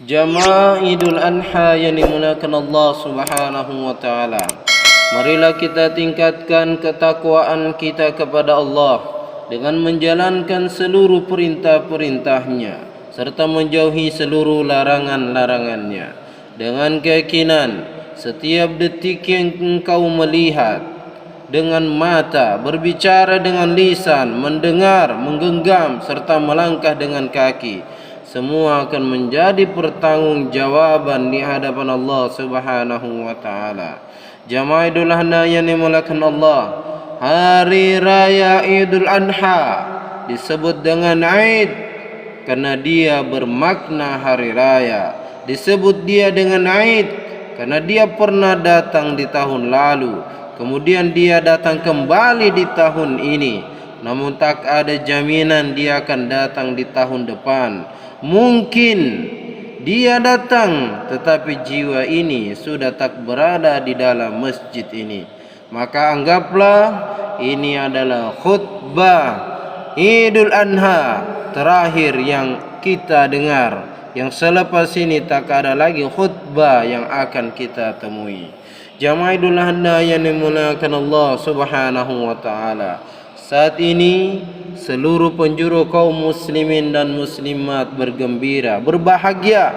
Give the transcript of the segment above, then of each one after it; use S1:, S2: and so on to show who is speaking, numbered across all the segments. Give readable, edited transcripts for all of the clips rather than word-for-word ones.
S1: Jamaah Idul Adha yang dimuliakan Allah Subhanahu wa taala. Marilah kita tingkatkan ketakwaan kita kepada Allah dengan menjalankan seluruh perintah-perintahnya serta menjauhi seluruh larangan-larangannya. Dengan keyakinan setiap detik yang engkau melihat dengan mata, berbicara dengan lisan, mendengar, menggenggam serta melangkah dengan kaki, semua akan menjadi pertanggungjawaban di hadapan Allah Subhanahu wa taala. Jamaah Idul Adha yang dimuliakan Allah, hari raya Idul Adha disebut dengan Aid karena dia bermakna hari raya. Disebut dia dengan Aid karena dia pernah datang di tahun lalu, kemudian dia datang kembali di tahun ini. Namun tak ada jaminan dia akan datang di tahun depan. Mungkin dia datang, tetapi jiwa ini sudah tak berada di dalam masjid ini. Maka anggaplah ini adalah khutbah Idul Adha terakhir yang kita dengar. Yang selepas ini tak ada lagi khutbah yang akan kita temui. Jamaah Idul Adha yang dimuliakan Allah Subhanahu wa taala, saat ini seluruh penjuru kaum muslimin dan muslimat bergembira, berbahagia.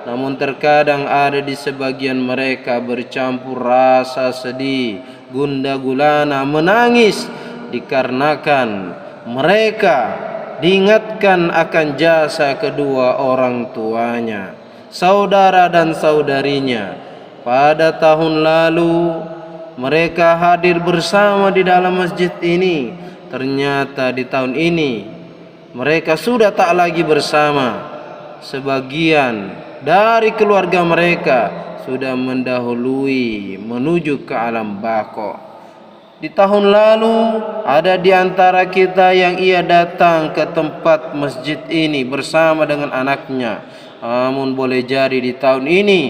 S1: Namun terkadang ada di sebagian mereka bercampur rasa sedih, gundah gulana, menangis dikarenakan mereka diingatkan akan jasa kedua orang tuanya, saudara dan saudarinya. Pada tahun lalu mereka hadir bersama di dalam masjid ini. Ternyata di tahun ini mereka sudah tak lagi bersama. Sebagian dari keluarga mereka sudah mendahului menuju ke alam baqo. Di tahun lalu ada di antara kita yang ia datang ke tempat masjid ini bersama dengan anaknya. Namun boleh jadi di tahun ini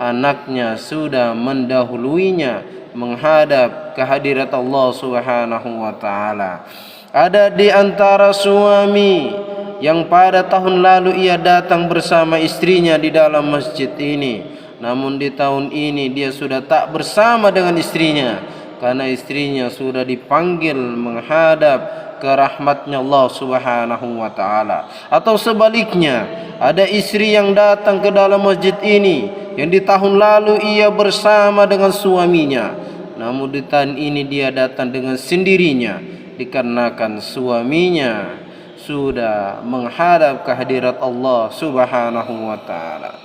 S1: anaknya sudah mendahuluinya menghadap kehadirat Allah Subhanahu wa taala. Ada di antara suami yang pada tahun lalu ia datang bersama istrinya di dalam masjid ini. Namun di tahun ini dia sudah tak bersama dengan istrinya karena istrinya sudah dipanggil menghadap ke rahmatnya Allah Subhanahu wa taala. Atau sebaliknya, ada istri yang datang ke dalam masjid ini yang di tahun lalu ia bersama dengan suaminya, namun di tahun ini dia datang dengan sendirinya dikarenakan suaminya sudah menghadap kehadirat Allah Subhanahu wa taala.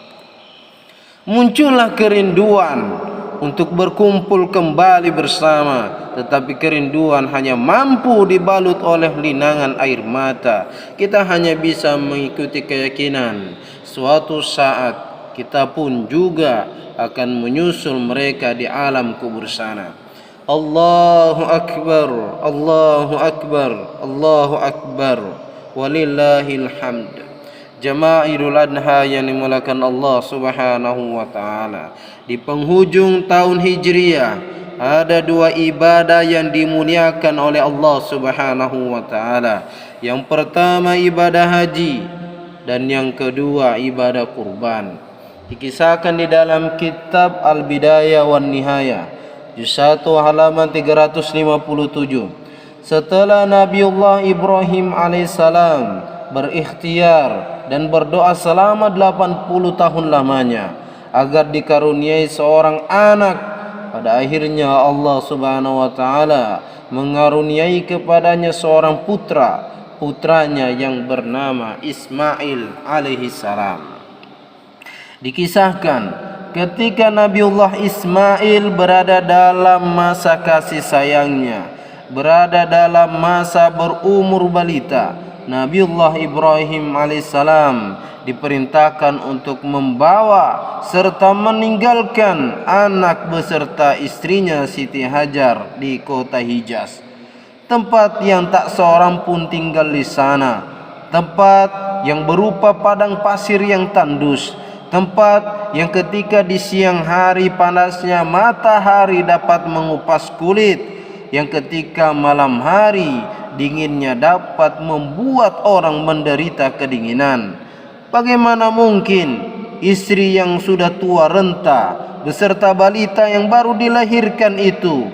S1: Muncullah kerinduan untuk berkumpul kembali bersama, tetapi kerinduan hanya mampu dibalut oleh linangan air mata. Kita hanya bisa mengikuti keyakinan suatu saat kita pun juga akan menyusul mereka di alam kubur sana. Allahu Akbar, Allahu Akbar, Allahu Akbar, walillahil hamd. Jamaah Idul Adha yang dimuliakan Allah Subhanahu wa taala, di penghujung tahun Hijriah ada dua ibadah yang dimuliakan oleh Allah Subhanahu wa taala. Yang pertama ibadah haji dan yang kedua ibadah kurban. Dikisahkan di dalam kitab Al-Bidayah wan Nihayah juz 1 halaman 357. Setelah Nabiullah Ibrahim alaihissalam berikhtiar dan berdoa selama 80 tahun lamanya agar dikaruniai seorang anak, pada akhirnya Allah Subhanahu wa taala mengaruniai kepadanya seorang putranya yang bernama Ismail alaihissalam. Dikisahkan ketika Nabiullah Ismail berada dalam masa kasih sayangnya, berada dalam masa berumur balita, Nabiullah Ibrahim alaihissalam diperintahkan untuk membawa serta meninggalkan anak beserta istrinya Siti Hajar di kota Hijaz, tempat yang tak seorang pun tinggal di sana, tempat yang berupa padang pasir yang tandus, tempat yang ketika di siang hari panasnya matahari dapat mengupas kulit, yang ketika malam hari dinginnya dapat membuat orang menderita kedinginan. Bagaimana mungkin istri yang sudah tua renta beserta balita yang baru dilahirkan itu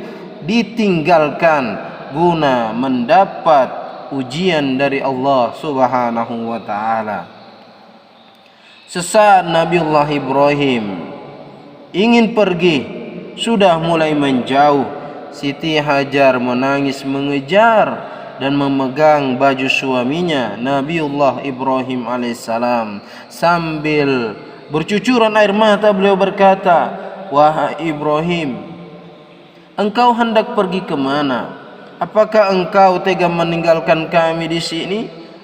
S1: ditinggalkan guna mendapat ujian dari Allah Subhanahu wa taala. Sesaat Nabiullah Ibrahim ingin pergi, sudah mulai menjauh, Siti Hajar menangis mengejar dan memegang baju suaminya Nabiullah Ibrahim alaihissalam. Sambil bercucuran air mata beliau berkata, "Wahai Ibrahim, engkau hendak pergi kemana? Apakah engkau tega meninggalkan kami di sini?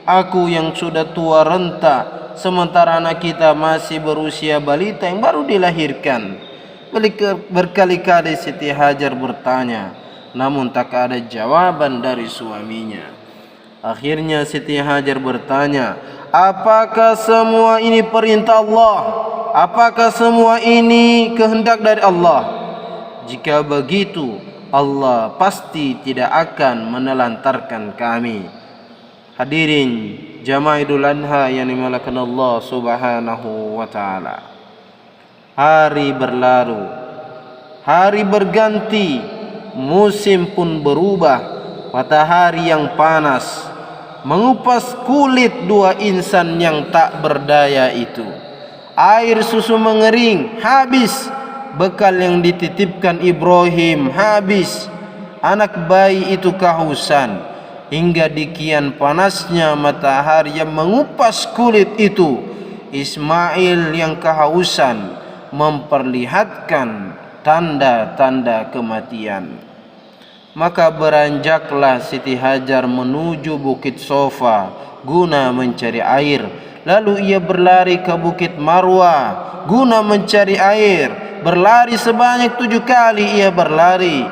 S1: Aku yang sudah tua renta, sementara anak kita masih berusia balita yang baru dilahirkan." Berkali-kali Siti Hajar bertanya, namun tak ada jawaban dari suaminya. Akhirnya Siti Hajar bertanya, "Apakah semua ini perintah Allah? Apakah semua ini kehendak dari Allah? Jika begitu, Allah pasti tidak akan menelantarkan kami." Hadirin jamaah Idul Adha yang dimuliakan Allah Subhanahu wa taala. Hari berlalu, hari berganti, musim pun berubah. Matahari yang panas mengupas kulit dua insan yang tak berdaya itu. Air susu mengering, habis. Bekal yang dititipkan Ibrahim habis. Anak bayi itu kehausan. Hingga di kian panasnya matahari yang mengupas kulit itu, Ismail yang kehausan memperlihatkan tanda-tanda kematian. Maka beranjaklah Siti Hajar menuju Bukit Sofa guna mencari air. Lalu ia berlari ke Bukit Marwah guna mencari air. Berlari sebanyak 7 kali ia berlari.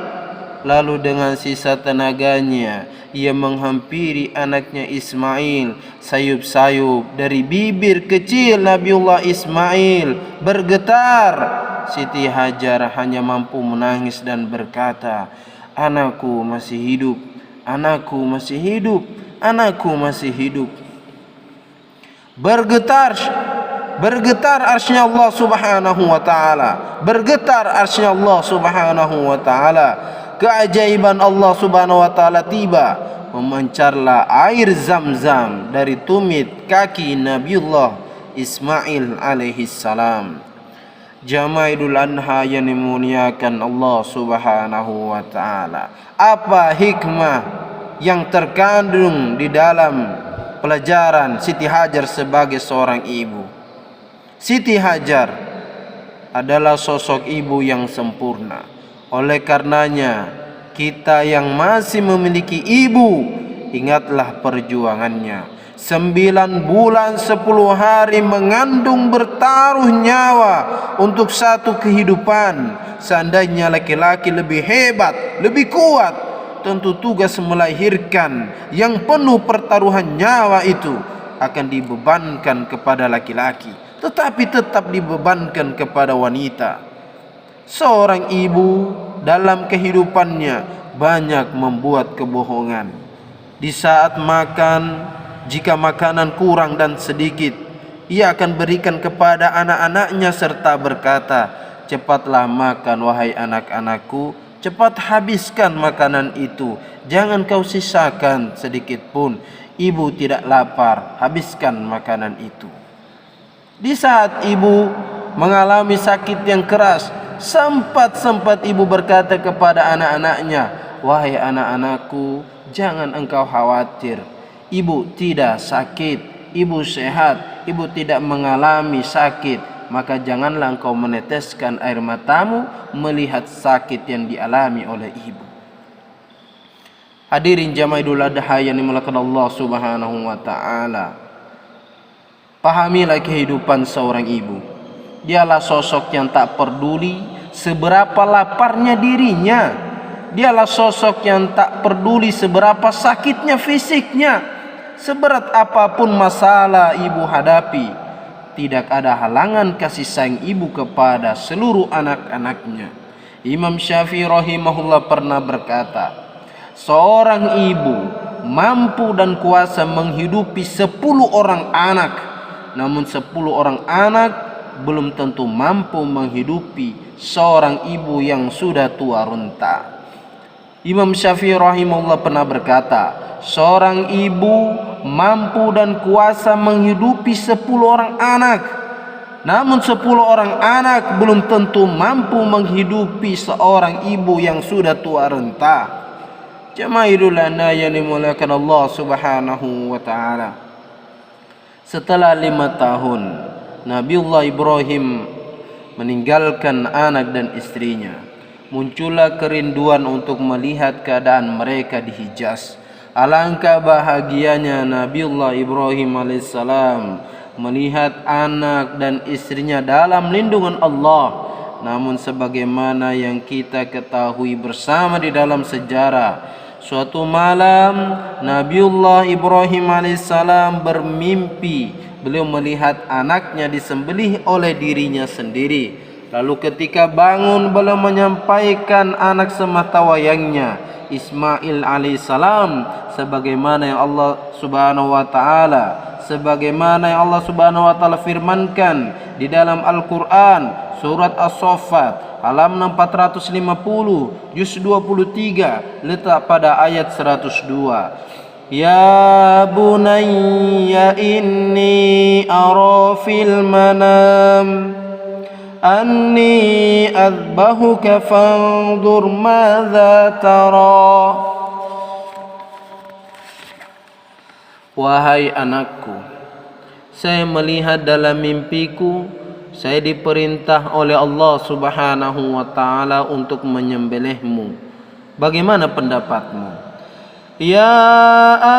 S1: Lalu dengan sisa tenaganya ia menghampiri anaknya Ismail. Sayup-sayup dari bibir kecil Nabiullah Ismail bergetar. Siti Hajar hanya mampu menangis dan berkata, "Anakku masih hidup, anakku masih hidup, anakku masih hidup." Bergetar arsy-Nya Allah Subhanahu wa taala. Bergetar arsy-Nya Allah Subhanahu wa taala. Keajaiban Allah Subhanahu wa taala tiba. Memancarlah air Zam-Zam dari tumit kaki Nabiullah Ismail alaihi salam. Jamaah Idul Adha yang dimuliakan Allah Subhanahu wa taala. Apa hikmah yang terkandung di dalam pelajaran Siti Hajar sebagai seorang ibu? Siti Hajar adalah sosok ibu yang sempurna. Oleh karenanya, kita yang masih memiliki ibu, ingatlah perjuangannya. 9 bulan 10 hari mengandung bertaruh nyawa untuk satu kehidupan. Seandainya laki-laki lebih hebat, lebih kuat, tentu tugas melahirkan yang penuh pertaruhan nyawa itu akan dibebankan kepada laki-laki, tetapi tetap dibebankan kepada wanita. Seorang ibu dalam kehidupannya banyak membuat kebohongan. Di saat makan, jika makanan kurang dan sedikit, ia akan berikan kepada anak-anaknya serta berkata, "Cepatlah makan wahai anak-anakku, cepat habiskan makanan itu, jangan kau sisakan sedikit pun. Ibu tidak lapar, habiskan makanan itu." Di saat ibu mengalami sakit yang keras, sempat ibu berkata kepada anak-anaknya, "Wahai anak-anakku, jangan engkau khawatir. Ibu tidak sakit, ibu sehat, ibu tidak mengalami sakit. Maka janganlah engkau meneteskan air matamu melihat sakit yang dialami oleh ibu." Hadirin jamaah Idul Adha yang dimuliakan Allah Subhanahu wa taala. Pahamilah kehidupan seorang ibu. Dialah sosok yang tak peduli seberapa laparnya dirinya. Dialah sosok yang tak peduli seberapa sakitnya fisiknya. Seberat apapun masalah ibu hadapi, tidak ada halangan kasih sayang ibu kepada seluruh anak-anaknya. Imam Syafi'i rahimahullah pernah berkata, seorang ibu mampu dan kuasa menghidupi 10 orang anak namun 10 orang anak belum tentu mampu menghidupi seorang ibu yang sudah tua renta. Imam Syafi'i rahimahullah pernah berkata, seorang ibu mampu dan kuasa menghidupi 10 orang anak, namun 10 orang anak belum tentu mampu menghidupi seorang ibu yang sudah tua renta. Jamaahirul anna yang dimuliakan Allah subhanahu wa ta'ala. Setelah 5 tahun Nabiullah Ibrahim meninggalkan anak dan istrinya, muncullah kerinduan untuk melihat keadaan mereka di Hijaz. Alangkah bahagianya Nabiullah Ibrahim alaihissalam melihat anak dan istrinya dalam lindungan Allah. Namun sebagaimana yang kita ketahui bersama di dalam sejarah, suatu malam Nabiullah Ibrahim alaihissalam bermimpi beliau melihat anaknya disembelih oleh dirinya sendiri. Lalu ketika bangun beliau menyampaikan anak sematawayangnya Ismail alaihissalam sebagaimana yang Allah subhanahu wa ta'ala firmankan di dalam Al-Quran surat As-Saffat halaman 450 juz 23 letak pada ayat 102. Ya bunayya inni ara fil manam anni adbahuka fanzur madza tara. Wahai anakku, saya melihat dalam mimpiku saya diperintah oleh Allah subhanahu wa ta'ala untuk menyembelihmu. Bagaimana pendapatmu? Ya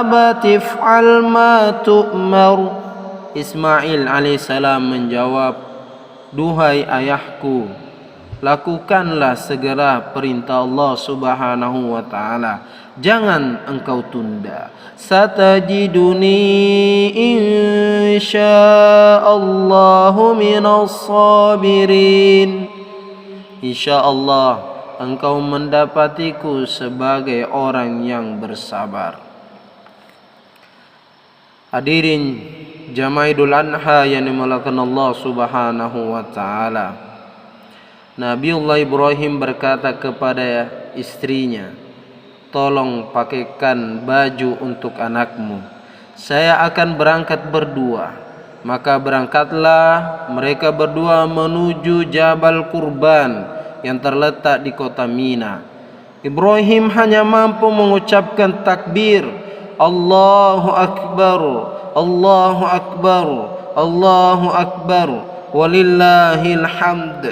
S1: abati fa'al ma tu'mar. Ismail alaihissalam menjawab, duhai ayahku, lakukanlah segera perintah Allah subhanahu wa ta'ala, jangan engkau tunda. Satajiduni insyaallahu minas sabirin. Insyaallah engkau mendapatiku sebagai orang yang bersabar. Hadirin jamaah Idul Adha yang dimuliakan Allah subhanahu wa ta'ala. Nabiullah Ibrahim berkata kepada istrinya, tolong pakaikan baju untuk anakmu, saya akan berangkat berdua. Maka berangkatlah mereka berdua menuju Jabal Kurban yang terletak di kota Mina. Ibrahim hanya mampu mengucapkan takbir, Allahu Akbar, Allahu Akbar, Allahu Akbar, walillahil hamd.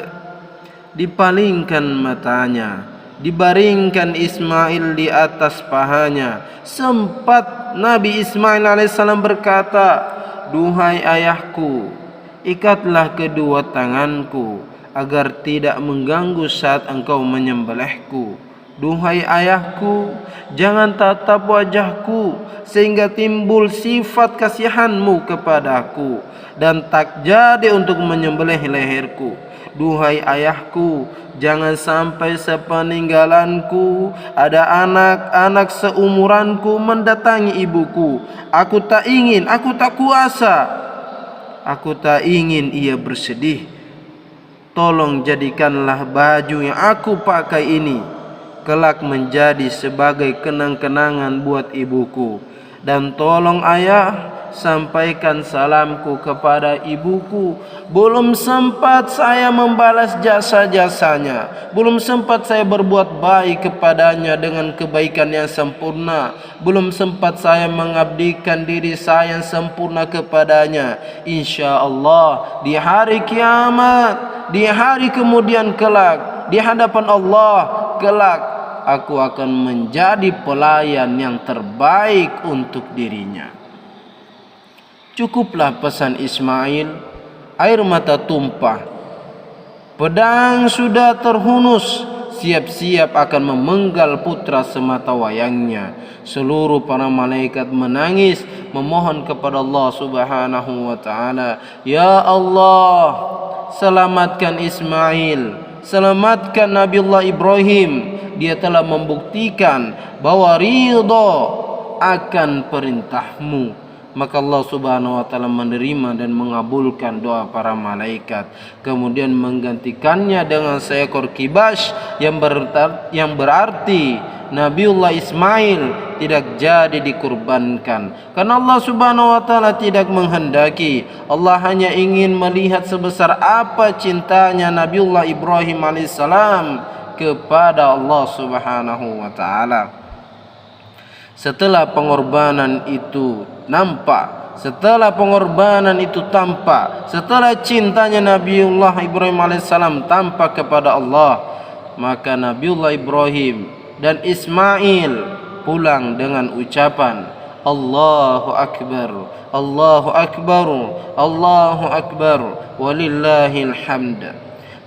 S1: Dipalingkan matanya, dibaringkan Ismail di atas pahanya. Sempat Nabi Ismail alaihissalam berkata, duhai ayahku, ikatlah kedua tanganku agar tidak mengganggu saat engkau menyembelihku. Duhai ayahku, jangan tatap wajahku sehingga timbul sifat kasihanmu kepadaku dan tak jadi untuk menyembelih leherku. Duhai ayahku, jangan sampai sepeninggalanku ada anak-anak seumuranku mendatangi ibuku. Aku tak ingin, aku tak kuasa, aku tak ingin ia bersedih. Tolong jadikanlah baju yang aku pakai ini kelak menjadi sebagai kenang-kenangan buat ibuku. Dan tolong ayah, sampaikan salamku kepada ibuku. Belum sempat saya membalas jasa-jasanya, belum sempat saya berbuat baik kepadanya dengan kebaikan yang sempurna, belum sempat saya mengabdikan diri saya yang sempurna kepadanya. InsyaAllah di hari kiamat, di hari kemudian kelak, di hadapan Allah kelak, aku akan menjadi pelayan yang terbaik untuk dirinya. Cukuplah pesan Ismail, air mata tumpah, pedang sudah terhunus, siap-siap akan memenggal putra sematawayangnya. Seluruh para malaikat menangis memohon kepada Allah subhanahu wa ta'ala, ya Allah, selamatkan Ismail, selamatkan Nabiullah Ibrahim. Dia telah membuktikan bahwa ridha akan perintahmu, maka Allah Subhanahu wa taala menerima dan mengabulkan doa para malaikat, kemudian menggantikannya dengan seekor kibas yang berarti Nabiullah Ismail tidak jadi dikurbankan, karena Allah Subhanahu wa taala tidak menghendaki. Allah hanya ingin melihat sebesar apa cintanya Nabiullah Ibrahim alaihissalam kepada Allah Subhanahu wa taala. Setelah pengorbanan itu nampak, setelah pengorbanan itu tampak, setelah cintanya Nabiullah Ibrahim alaihissalam tampak kepada Allah, maka Nabiullah Ibrahim dan Ismail pulang dengan ucapan Allahu Akbar, Allahu Akbar, Allahu Akbar, walillahil hamd.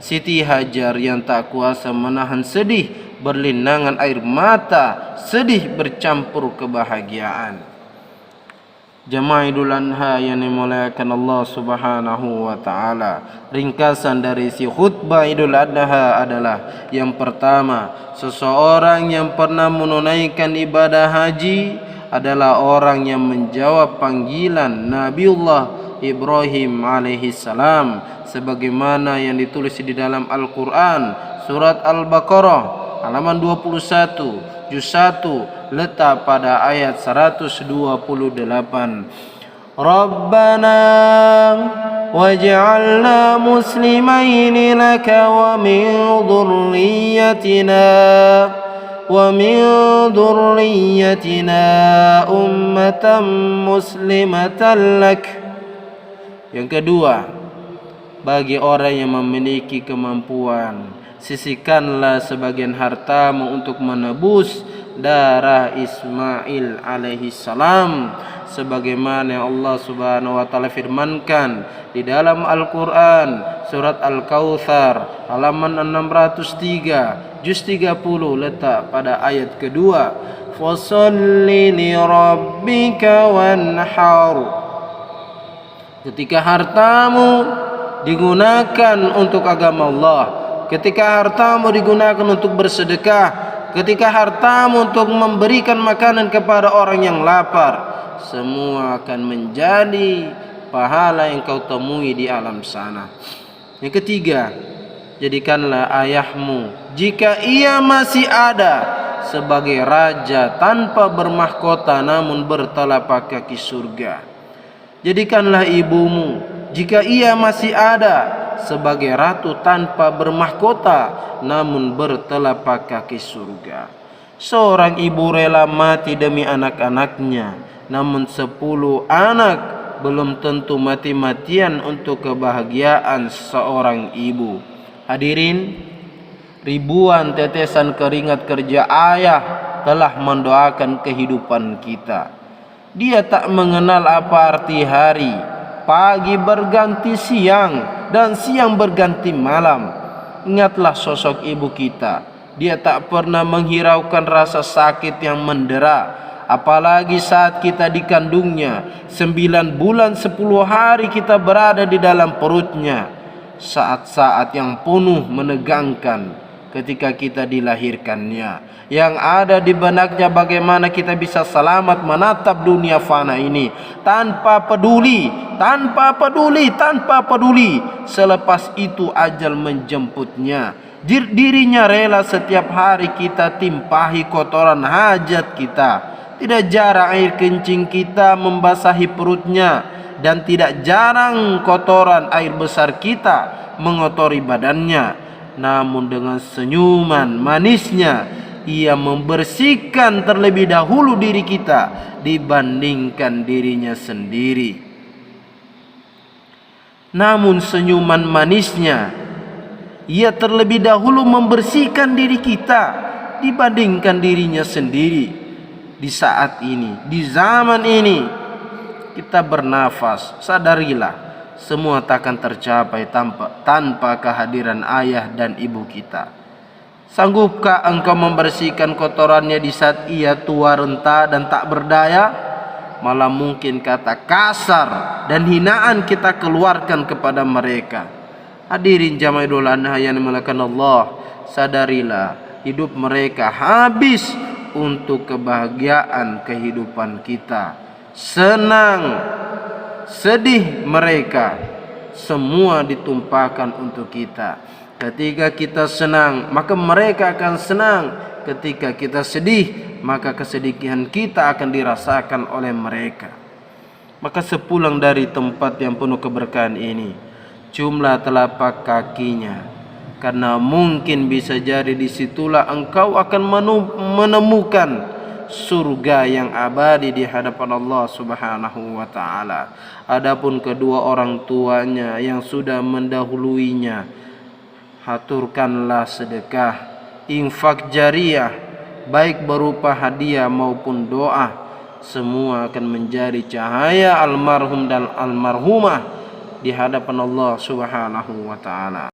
S1: Siti Hajar yang tak kuasa menahan sedih, berlinangan air mata, sedih bercampur kebahagiaan. Jamaah Idul Adha yang dimuliakan Allah Subhanahu wa taala. Ringkasan dari isi khutbah Idul Adha adalah: yang pertama, seseorang yang pernah menunaikan ibadah haji adalah orang yang menjawab panggilan Nabiullah Ibrahim alaihissalam, sebagaimana yang ditulis di dalam Al-Quran surat Al-Baqarah halaman 21 juz 1 letak pada ayat 128. Rabbana waj'alna muslimaini laka wa min dhurriyyatina ummatan muslimatan lak. Yang kedua, bagi orang yang memiliki kemampuan, sisihkanlah sebagian hartamu untuk menebus darah Ismail alaihissalam, sebagaimana Allah Subhanahu wa taala firmankan di dalam Al-Quran surat Al-Kautsar halaman 603 juz 30 letak pada ayat kedua, fasholli li rabbika wanhar. Ketika hartamu digunakan untuk agama Allah, ketika hartamu digunakan untuk bersedekah, ketika hartamu untuk memberikan makanan kepada orang yang lapar, semua akan menjadi pahala yang kau temui di alam sana. Yang ketiga, jadikanlah ayahmu, jika ia masih ada, sebagai raja tanpa bermahkota namun bertelapak kaki surga. Jadikanlah ibumu, jika ia masih ada, sebagai ratu tanpa bermahkota namun bertelapak kaki surga. Seorang ibu rela mati demi anak-anaknya, namun 10 anak belum tentu mati-matian untuk kebahagiaan seorang ibu. Hadirin, ribuan tetesan keringat kerja ayah telah mendoakan kehidupan kita. Dia tak mengenal apa arti hari, pagi berganti siang dan siang berganti malam. Ingatlah sosok ibu kita. Dia tak pernah menghiraukan rasa sakit yang mendera, apalagi saat kita dikandungnya. 9 bulan 10 hari kita berada di dalam perutnya. Saat-saat yang penuh menegangkan ketika kita dilahirkannya. Yang ada di benaknya bagaimana kita bisa selamat menatap dunia fana ini tanpa peduli. Selepas itu ajal menjemputnya. Dirinya rela setiap hari kita timpahi kotoran hajat kita. Tidak jarang air kencing kita membasahi perutnya, dan tidak jarang kotoran air besar kita mengotori badannya. Namun dengan senyuman manisnya ia membersihkan terlebih dahulu diri kita dibandingkan dirinya sendiri. Namun senyuman manisnya ia terlebih dahulu membersihkan diri kita dibandingkan dirinya sendiri. Di saat ini, di zaman ini kita bernafas, sadarilah semua takkan tercapai tanpa kehadiran ayah dan ibu kita. Sanggupkah engkau membersihkan kotorannya di saat ia tua renta dan tak berdaya? Malah mungkin kata kasar dan hinaan kita keluarkan kepada mereka. Hadirin jamaah Idul Adha yang dimuliakan Allah, sadarilah hidup mereka habis untuk kebahagiaan kehidupan kita. senang, sedih mereka, semua ditumpahkan untuk kita. Ketika kita senang, maka mereka akan senang. Ketika kita sedih, maka kesedihan kita akan dirasakan oleh mereka. Maka sepulang dari tempat yang penuh keberkahan ini, ciumlah telapak kakinya, karena mungkin bisa jadi disitulah engkau akan menemukan surga yang abadi di hadapan Allah Subhanahu wa taala. Adapun kedua orang tuanya yang sudah mendahuluinya, haturkanlah sedekah, infak jariyah, baik berupa hadiah maupun doa. Semua akan menjadi cahaya almarhum dan almarhumah di hadapan Allah Subhanahu wa taala.